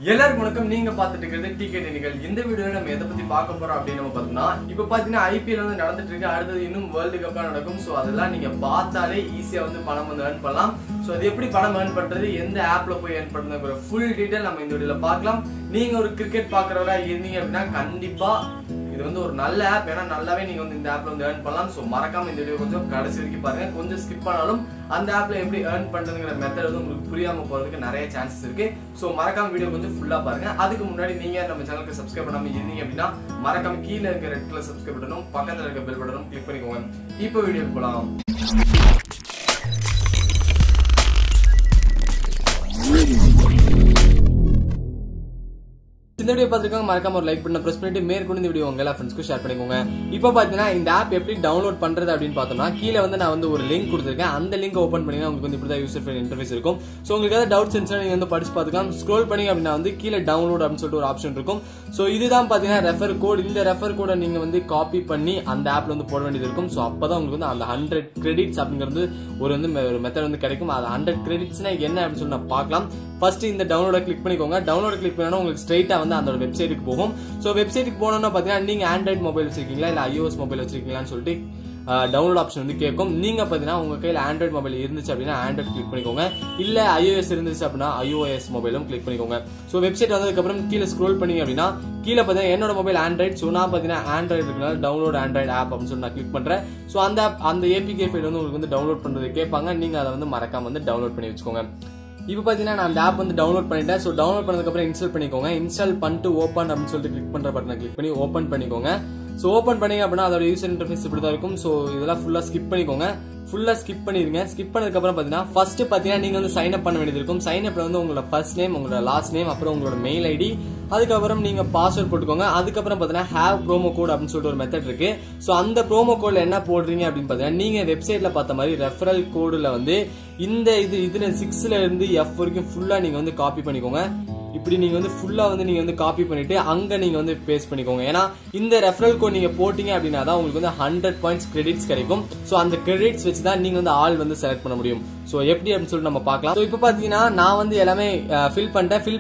எல்லாருக்கும் வணக்கம். நீங்க பார்த்துட்டு இருக்கிறது TECHANICAL. இந்த வீடியோல நம்ம எதை பத்தி பார்க்க போறோம் அப்படின்னு நம்ம பார்த்தோம்னா, இப்போ பாத்தீங்கன்னா IPL வந்து நடந்துட்டு இருக்கு. அடுத்தது இன்னும் வேர்ல்டு கப்பா நடக்கும். சோ அதெல்லாம் நீங்க பார்த்தாலே ஈஸியா வந்து பணம் வந்து earn பண்ணலாம். சோ அது எப்படி பணம் earn பண்றது, எந்த ஆப்ல போய் earn பண்றதுங்கிற ஃபுல் டீடைல் நம்ம இந்த வீடியோல பார்க்கலாம். நீங்க ஒரு கிரிக்கெட் பார்க்கறவரா இருந்தீங்க அப்படின்னா கண்டிப்பா இது வந்து ஒரு நல்ல ஆப். ஏன்னா நல்லாவே நீங்க வந்து இந்த ஆப்ல வந்து earn பண்ணலாம். சோ மறக்காம இந்த வீடியோ கொஞ்சம் கடைசி வரைக்கும் பாருங்க. கொஞ்சம் ஸ்கிப் பண்ணாலும் அந்த ஆப்ல எப்படி earn பண்றதுங்கிற மெத்தட் வந்து உங்களுக்கு புரியாம போறதுக்கு நிறைய சான்சஸ் இருக்கு. சோ மறக்காம வீடியோ கொஞ்சம் ஃபுல்லா பாருங்க. அதுக்கு முன்னாடி நீங்க நம்ம சேனலுக்கு சப்ஸ்கிரைப் பண்ணாம இருந்தீங்க அப்படின்னா மறக்காம கீழ இருக்க ரெட் கலர் சப்ஸ்கிரைப் பட்டனும் பக்கத்துல இருக்க பெல் பட்டனும் கிளிக் பண்ணிக்கோங்க. இப்போ வீடியோக்கு போலாம். இந்த வீடியோ பார்த்துருக்காங்க மறக்காம ஒரு லைக் பண்ண பிரஸ் பண்ணிட்டு மேற்கொண்டு இந்த வீடியோ உங்க எல்லா ஃப்ரெண்ட்ஸ்க்கும் ஷேர் பண்ணிக்கோங்க. இப்போ பாத்தீங்கன்னா இந்த ஆப் எப்படி டவுன்லோட் பண்றது அப்படின்னு பார்த்தோம்னா, கீழே வந்து நான் வந்து ஒரு லிங்க் கொடுத்துருக்கேன். அந்த லிங்க் ஓப்பன் பண்ணீங்கன்னா உங்களுக்கு வந்து இப்படிதான் யூசர் ஃப்ரெண்ட்லி இன்டர்ஃபேஸ் இருக்கும். சோ உங்களுக்கு ஏதாவது டவுட்ஸ் இருந்துச்சுன்னா நீங்க வந்து படிச்சு பார்த்துக்கலாம். ஸ்க்ரோல் பண்ணீங்க அப்படின்னா வந்து கீழே டவுன்லோட் அப்படின்னு சொல்லிட்டு ஒரு ஆப்ஷன் இருக்கும். சோ இதுதான் பாத்தீங்கன்னா ரெஃபர் கோட். இந்த ரெஃபர் கோடை நீங்க வந்து காப்பி பண்ணி அந்த ஆப்ல வந்து போட வேண்டியது இருக்கும். சோ அப்பதான் உங்களுக்கு வந்து அந்த 100 கிரெடிட்ஸ் அப்படிங்கிறது ஒரு மெத்தட் வந்து கிடைக்கும். அது 100 கிரெடிட்ஸ்னா என்ன அப்படின்னு சொல்லி நான் பார்க்கலாம். ஃபர்ஸ்ட் இந்த டவுன்லோட கிளிக் பண்ணிக்கோங்க. டவுன்லோட் கிளிக் பண்ணா உங்களுக்கு ஸ்ட்ரைட்டா வந்து அந்த வெப்சைட்டுக்கு போகும். சோ வெப்சைட்டுக்கு போனோம்னா பாத்தீங்கன்னா நீங்க ஆண்ட்ராய்டு மொபைல் வச்சிருக்கீங்களா இல்ல iOS மொபைல் வச்சிருக்கீங்களான்னு சொல்லிட்டு டவுன்லோட் ஆப்ஷன் வந்து கேட்கும். நீங்க பாத்தீங்கன்னா உங்க கையில ஆண்ட்ராய்டு மொபைல் இருந்துச்சு அப்படின்னா ஆண்ட்ராய்டு கிளிக் பண்ணிக்கோங்க. இல்ல iOS இருந்துச்சு அப்படின்னா iOS மொபைலும் கிளிக் பண்ணிக்கோங்க. சோ வெப்சைட் வந்ததுக்கு அப்புறம் கீழே ஸ்க்ரோல் பண்ணீங்க அப்படின்னா கீழே பாத்தீங்கன்னா என்னோட மொபைல் ஆண்ட்ராய்டு. சோ நான் பாத்தீங்கன்னா ஆண்ட்ராய்டு இருக்கனால டவுன்லோட் ஆண்ட்ராய்டு ஆப் அப்படின்னு சொல்லி நான் கிளிக் பண்றேன். சோ அந்த APK ஃபைல் வந்து உங்களுக்கு வந்து டவுன்லோட் பண்றது கேட்பாங்க. நீங்க அதை வந்து மறக்காம வந்து டவுன்லோட் பண்ணி வச்சுக்கோங்க. இப்போ பாத்தீங்கன்னா நான் அந்த ஆப் வந்து டவுன்லோட் பண்ணிட்டேன். சோ டவுன்லோட் பண்ணதுக்கு அப்புறம் இன்ஸ்டால் பண்ணிக்கோங்க. இன்ஸ்டால் பண்ணிட்டு ஓபன் அப்படின்னு சொல்லிட்டு கிளிக் பண்ற பட்டனை கிளிக் பண்ணி ஓபன் பண்ணிக்கோங்க. சோ ஓபன் பண்ணீங்க அப்படின்னா அதோட யூசர் இன்டர்ஃபேஸ் இப்படிதான் இருக்கும். சோ இதெல்லாம் ஃபுல்லா ஸ்கிப் பண்ணிக்கோங்க. ஃபுல்லா ஸ்கிப் பண்ணிருங்க. ஸ்கிப் பண்ணதுக்கு அப்புறம் பாத்தீங்கன்னா ஃபர்ஸ்ட் பாத்தீங்கன்னா நீங்க வந்து சைன் அப் பண்ண வேண்டியது இருக்கும். சைன் அப்ல வந்து உங்களோட ஃபர்ஸ்ட் நேம், உங்களோட லாஸ்ட் நேம், அப்புறம் உங்களோட மெயில் ஐடி, அதுக்கப்புறம் நீங்க பாஸ்வேர்ட் போட்டுக்கோங்க. அதுக்கப்புறம் பாத்தீங்கன்னா ஹேவ் ப்ரோமோ கோட் அப்படின்னு சொல்லிட்டு ஒரு மெத்தட் இருக்கு. சோ அந்த ப்ரோமோ கோட்ல என்ன போடுறீங்க அப்படின்னு பாத்தீங்கன்னா நீங்க வெப்சைட்ல பார்த்த மாதிரி ரெஃபரல் கோடுல வந்து இந்த இதுல 6ல இருந்து F வரைக்கும் ஃபுல்லா நீங்க வந்து காப்பி பண்ணிக்கோங்க. இப்படி நீங்க வந்து ஃபுல்லா வந்து நீங்க வந்து காப்பி பண்ணிட்டு அங்க நீங்க வந்து பேஸ்ட் பண்ணிக்கோங்க. ஏன்னா இந்த ரெஃபரல் கோட் நீங்க போட்டீங்க அப்படின்னா தான் உங்களுக்கு வந்து 100 பாயிண்ட்ஸ் கிரெடிட்ஸ் கிடைக்கும். சோ அந்த கிரெடிட்ஸ் வச்சு தான் நீங்க வந்து ஆள் வந்து செலக்ட் பண்ண முடியும். சோ எப்படி அப்படின்னு சொல்லிட்டு நம்ம பார்க்கலாம். சோ இப்போ பாத்தீங்கன்னா நான் வந்து எல்லாமே ஃபில்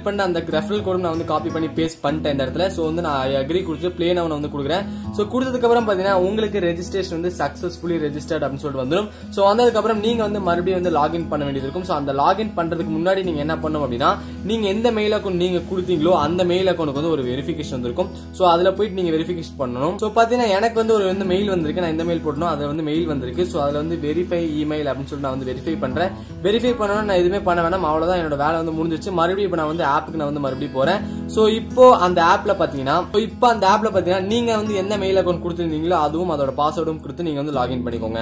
பண்ண அந்த ரெஃபரல் கோட் நான் வந்து காப்பி பண்ணி பேஸ்ட் பண்ணிட்டேன் இந்த இடத்துல. சோ வந்து நான் அக்ரி கொடுத்து பிளே நவ் வந்து கொடுக்குறேன். சோ கொடுத்ததுக்கு அப்புறம் பாத்தீங்கன்னா உங்களுக்கு ரெஜிஸ்ட்ரேஷன் வந்து சக்சஸ்ஃபுல்லி ரெஜிஸ்டர்ட் அப்படின்னு சொல்லிட்டு வந்துடும். சோ வந்ததுக்கு அப்புறம் நீங்க வந்து மறுபடியும் வந்து லாகின் பண்ண வேண்டியது இருக்கும். சோ அந்த லாகின் பண்றதுக்கு முன்னாடி நீங்க என்ன பண்ணணும் அப்படின்னா நீங்க எந்த மெயில் அக்கௌண்ட் நீங்க கொடுத்தீங்களோ அந்த மெயில் அக்கௌண்ட்க்கு வந்து ஒரு வெரிஃபிகேஷன் வந்திருக்கும். சோ அதுல போயிட்டு நீங்க வெரிஃபிகேஷன் பண்ணணும். சோ பாத்தீங்கன்னா எனக்கு வந்து ஒரு வந்து மெயில் வந்திருக்கு. நான் இந்த மெயில் போடணும், அதுல வந்து மெயில் வந்திருக்கு. சோ அதுல வந்து வெரிஃபை இமெயில் அப்படின்னு சொல்லி நான் வந்து வெரிஃபை பண்றேன். வெரிஃபை பண்ணணும், நான் எதுவுமே பண்ண வேணாம், அவ்வளவுதான், என்னோட வேலை வந்து முடிஞ்சிச்சு. மறுபடியும் இப்ப நான் வந்து ஆப்புக்கு நான் வந்து மறுபடியும் போறேன். சோ இப்போ அந்த ஆப்ல பாத்தீங்கன்னா நீங்க வந்து என்ன மெயில் அக்கௌண்ட் கொடுத்திருந்தீங்களோ அதுவும் அதோட பாஸ்வேர்டும் கொடுத்து நீங்க வந்து லாகின் பண்ணிக்கோங்க.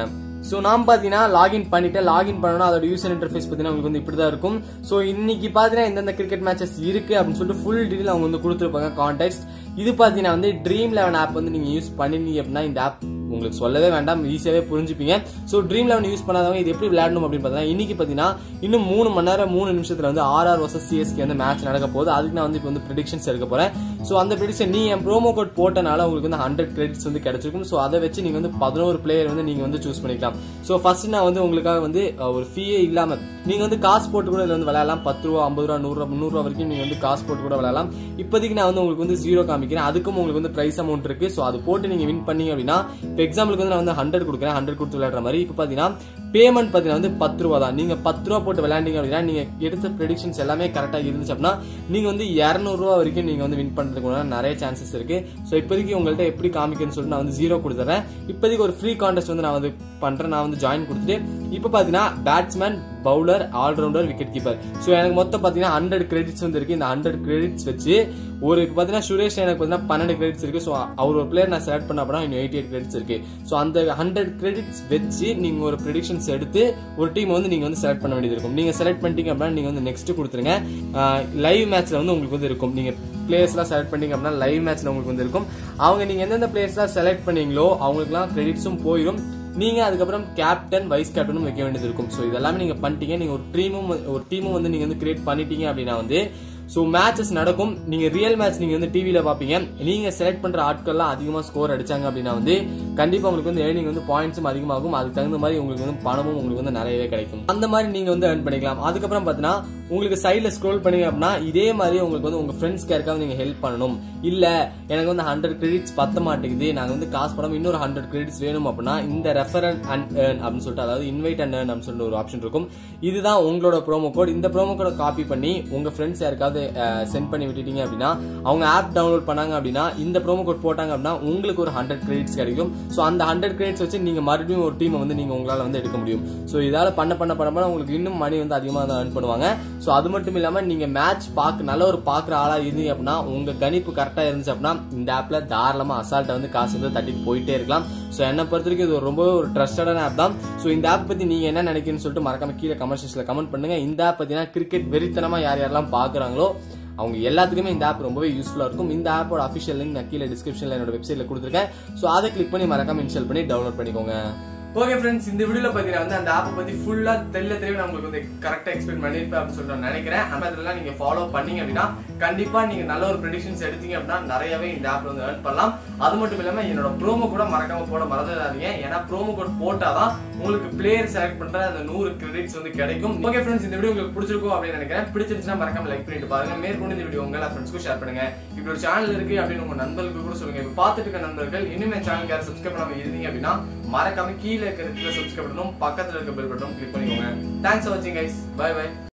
சோ நான் பாத்தீங்கன்னா லாகின் பண்ணிட்டு லாகின் பண்ணனும். அதோட யூசர் இன்டர்ஃபேஸ் பாத்தீங்கன்னா உங்களுக்கு வந்து இப்படிதான் இருக்கும். சோ இன்னைக்கு பாத்தீங்கன்னா இந்த கிரிக்கெட் மேட்சஸ் இருக்கு அப்படின்னு சொல்லிட்டு ஃபுல் டீடைல் அவங்க வந்து கொடுத்துருப்பாங்க. கான்டெக்ஸ்ட் இது பாத்தீங்கன்னா வந்து Dream 11 ஆப் வந்து நீங்க யூஸ் பண்ணிருந்தீங்க அப்படின்னா இந்த ஆப் உங்களுக்கு சொல்லவே வேண்டாம், ஈஸியாவே புரிஞ்சுப்பீங்க. சோ Dream 11 யூஸ் பண்ணாதவங்க இது எப்படி விளையாடணும் அப்படின்னு பாத்தீங்கன்னா இன்னைக்கு பாத்தீங்கன்னா இன்னும் 3 மணி நேரம் 3 நிமிஷத்துல வந்து RR vs CSK வந்து மேட்ச் நடக்க போகுது. அதுக்கு நான் வந்து இப்போ வந்து ப்ரெடிக்ஷன்ஸ் எடுக்க போறேன். சோ அந்த ப்ரெடிக்ஷன் நீ என் ப்ரோமோ கோட் போட்டனால உங்களுக்கு வந்து 100 கிரெடிட்ஸ் வந்து கிடைச்சிருக்கும். சோ அதை வச்சு நீங்க வந்து 11 பிளேயர் வந்து நீங்க வந்து சூஸ் பண்ணிக்கலாம். சோ ஃபர்ஸ்ட் நான் வந்து உங்களுக்காக வந்து ஒரு ஃபீயே இல்லாம நீங்க வந்து காசு போட்டு கூட இதுல வந்து விளையாடலாம். 10 ரூபா, 50 ரூபா, 100 ரூபா, 300 ரூபா வரைக்கும் நீங்க வந்து காசு போட்டு கூட விளையாடலாம். இப்போதைக்கு நான் வந்து உங்களுக்கு வந்து 0 காமிக்கிறேன். அதுக்கும் உங்களுக்கு வந்து பிரைஸ் அமௌண்ட் இருக்கு. சோ அது போட்டு நீங்க வின் பண்ணீங்க அப்படின்னா இப்போ எக்ஸாம்பிளுக்கு வந்து நான் வந்து 100 கொடுக்குறேன். 100 கொடுத்து விளையாடுற மாதிரி. இப்போ பாத்தீங்கன்னா பேமெண்ட் பாத்தீங்கன்னா வந்து 10 ரூபா தான். நீங்க 10 ரூபா போட்டு விளையாண்டீங்க அப்படின்னா நீங்க எடுத்த ப்ரெடிக்ஷன்ஸ் எல்லாமே கரெக்டா இருந்துச்சு அப்படின்னா நீங்க வந்து 200 ரூபா வரைக்கும் நீங்க வந்து வின் பண்றதுக்கு நிறைய சான்சஸ் இருக்கு. சோ இப்போதைக்கு உங்கள்ட்ட எப்படி காமிக்கணும்னு சொல்லிட்டு நான் வந்து 0 கொடுத்துறேன். இப்போதைக்கு ஒரு ஃப்ரீ கான்டெஸ்ட் வந்து நான் வந்து பண்றேன். நான் வந்து ஜாயின் கொடுத்துட்டு இப்போ பாத்தீங்கன்னா batsman, bowler, allrounder, wicket keeper. So எனக்கு மொத்தம் பாத்தீங்கன்னா 100 கிரெடிட்ஸ் வந்து இருக்கு. இந்த 100 கிரெடிட்ஸ் வச்சு ஒரு பாத்தீங்கன்னா சுரேஷ் எனக்கு பாத்தீங்கன்னா 12 கிரெடிட்ஸ் இருக்கு. சோ அவர் ஒரு பிளேயர் நான் செலக்ட் பண்ண அப்படின்னா இன்னும் 88 கிரெடிட்ஸ் இருக்கு. சோ அந்த 100 கிரெடிட்ஸ் வச்சு நீங்க ஒரு ப்ரெடிக்ஷன்ஸ் எடுத்து ஒரு டீம் வந்து நீங்க வந்து செலக்ட் பண்ண வேண்டியது இருக்கும். நீங்க செலக்ட் பண்ணிட்டீங்க அப்படின்னா நீங்க வந்து நெக்ஸ்ட் கொடுத்துருங்க. லைவ் மேட்ச்ல வந்து உங்களுக்கு வந்து இருக்கும். நீங்க பிளேயர்ஸ் எல்லாம் செலக்ட் பண்ணீங்க அப்படின்னா லைவ் மேட்ச்ல உங்களுக்கு வந்து இருக்கும். அவங்க நீங்க எந்தெந்த பிளேயர்ஸ் எல்லாம் செலக்ட் பண்ணீங்களோ அவங்களுக்குலாம் கிரெடிட்ஸும் போயிடும். நீங்க அதுக்கப்புறம் கேப்டன், வைஸ் கேப்டனும் வைக்க வேண்டியது இருக்கும். சோ இதெல்லாமே நீங்க பண்ணிட்டீங்க. நீங்க ஒரு டீமும் வந்து நீங்க வந்து கிரியேட் பண்ணிட்டீங்க அப்படின்னா வந்து சோ மேட்சஸ் நடக்கும். நீங்க ரியல் மேட்ச் நீங்க வந்து டிவில பாப்பீங்க. நீங்க செலக்ட் பண்ற ஆட்கள்லாம் அதிகமா ஸ்கோர் அடிச்சாங்க அப்படின்னா வந்து கண்டிப்பா உங்களுக்கு வந்து ஏர்னிங் வந்து பாயிண்ட்ஸும் அதிகமாகும். அதுக்கு தகுந்த மாதிரி உங்களுக்கு வந்து பணமும் உங்களுக்கு வந்து நிறையவே கிடைக்கும். அந்த மாதிரி நீங்க வந்து earn பண்ணிக்கலாம். அதுக்கப்புறம் பாத்தீங்கன்னா உங்களுக்கு சைட்ல ஸ்க்ரோல் பண்ணீங்க அப்படின்னா இதே மாதிரி உங்களுக்கு வந்து உங்க ஃப்ரெண்ட்ஸ்க்கு யாருக்காவது நீங்க ஹெல்ப் பண்ணணும், இல்ல எனக்கு வந்து 100 கிரெடிட்ஸ் பத்த மாட்டேங்குது, நாங்க வந்து காசு பணம் இன்னொரு 100 கிரெடிட்ஸ் வேணும் அப்படின்னா இந்த ரெஃபர் அண்ட் ஏர்ன் அப்படின்னு சொல்லிட்டு, அதாவது இன்வைட் அண்ட் ஏர்ன் அப்படின்னு சொல்லிட்டு ஒரு ஆப்ஷன் இருக்கும். இதுதான் உங்களோட ப்ரோமோ கோட். இந்த ப்ரோமோ கோட காப்பி பண்ணி உங்க ஃப்ரெண்ட்ஸ் யாருக்காவது சென்ட் பண்ணி விட்டுட்டீங்க அப்படின்னா, அவங்க ஆப் டவுன்லோட் பண்ணாங்க அப்படின்னா இந்த ப்ரோமோ கோட் போட்டாங்க அப்படின்னா உங்களுக்கு ஒரு 100 கிரெடிட்ஸ் கிடைக்கும். ஸோ அந்த 100 கிரெடிட்ஸ் வச்சு நீங்க மறுபடியும் ஒரு டீமை வந்து நீங்க உங்களால வந்து எடுக்க முடியும். ஸோ இதால பண்ண உங்களுக்கு இன்னும் மணி வந்து அதிகமாக தான் earn பண்ணுவாங்க. ஸோ அது மட்டும் இல்லாம நீங்க மேட்ச் நல்ல ஒரு பாக்குற ஆளா இருந்தீங்க அப்படின்னா, உங்க கணிப்பு கரெக்டா இருந்துச்சு அப்படின்னா இந்த ஆப்ல தாராளமா அசால்ட்டா வந்து காசு வந்து தட்டிட்டு போயிட்டே இருக்கலாம். ஸோ என்ன பொறுத்த வரைக்கும் இது ரொம்ப ஒரு ட்ரஸ்டடான ஆப் தான். ஸோ இந்த ஆப் பத்தி நீங்க என்ன நினைக்கிறீங்கன்னு சொல்லிட்டு மறக்காம கீழே கமெண்ட் செக்ஷன்ல கமெண்ட் பண்ணுங்க. இந்த ஆப் பத்தினா கிரிக்கெட் வெறித்தனமா யாரெல்லாம் பாக்குறாங்களோ அவங்க எல்லாத்துக்குமே இந்த ஆப் ரொம்பவே யூஸ்ஃபுல்லா இருக்கும். இந்த ஆப்போட அஃபிஷியல் லிங்க் நான் கீழே டிஸ்கிரிப்ஷன்ல என்னோட வெப்சைட்ல கொடுத்துருக்கேன். ஸோ அதை கிளிக் பண்ணி மறக்காம இன்ஸ்டால் பண்ணி டவுன்லோட் பண்ணிக்கோங்க. ஓகே ஃப்ரெண்ட்ஸ், இந்த வீடியோல பாத்தீங்கன்னா வந்து அந்த ஆப்பை பத்தி ஃபுல்லா தெளிவா நான் உங்களுக்கு வந்து கரெக்டா எக்ஸ்பிளைன் பண்ணிருப்பேன் அப்படின்னு சொல்லிட்டு நான் நினைக்கிறேன். அதெல்லாம் நீங்க ஃபாலோ பண்ணீங்க அப்படின்னா கண்டிப்பா நீங்க நல்ல ஒரு ப்ரெடிக்ஷன்ஸ் எடுத்தீங்க அப்படின்னா நிறையவே இந்த ஆப்ல வந்து earn பண்ணலாம். அது மட்டும் இல்லாம என்னோட ப்ரோமோ கூட மறக்காம போட மறந்துடாதீங்க. ஏன்னா ப்ரோமோ கோட் போட்டாதான் உங்களுக்கு பிளேயர் செலக்ட் பண்ற அந்த 100 கிரெடிட்ஸ் வந்து கிடைக்கும். ஓகே ஃப்ரெண்ட்ஸ், இந்த வீடியோ உங்களுக்கு பிடிச்சிருக்கும் அப்படின்னு நினைக்கிறேன். பிடிச்சிருந்துச்சுன்னா மறக்காம லைக் பண்ணிட்டு பாருங்க. மேற்கொண்டு இந்த வீடியோ உங்க எல்லா ஃப்ரெண்ட்ஸ்க்கும் ஷேர் பண்ணுங்க. இப்படி ஒரு சேனல் இருக்கு அப்படின்னு உங்க நண்பர்களுக்கு கூட சொல்லுங்க. இப்ப பார்த்துட்டு இருக்க நண்பர்கள் இனிமே சேனலுக்கு யாரும் சப்ஸ்கிரைப் பண்ணாம இருந்தீங்க அப்படின்னா மறக்காம கீழே இருக்கிற சப்ஸ்கிரைப் பண்ணணும், பக்கத்துல இருக்க பெல் பட்டன் கிளிக் பண்ணிக்கோங்க. தேங்க்ஸ் ஃபார் வாட்சிங் கைஸ். Bye by.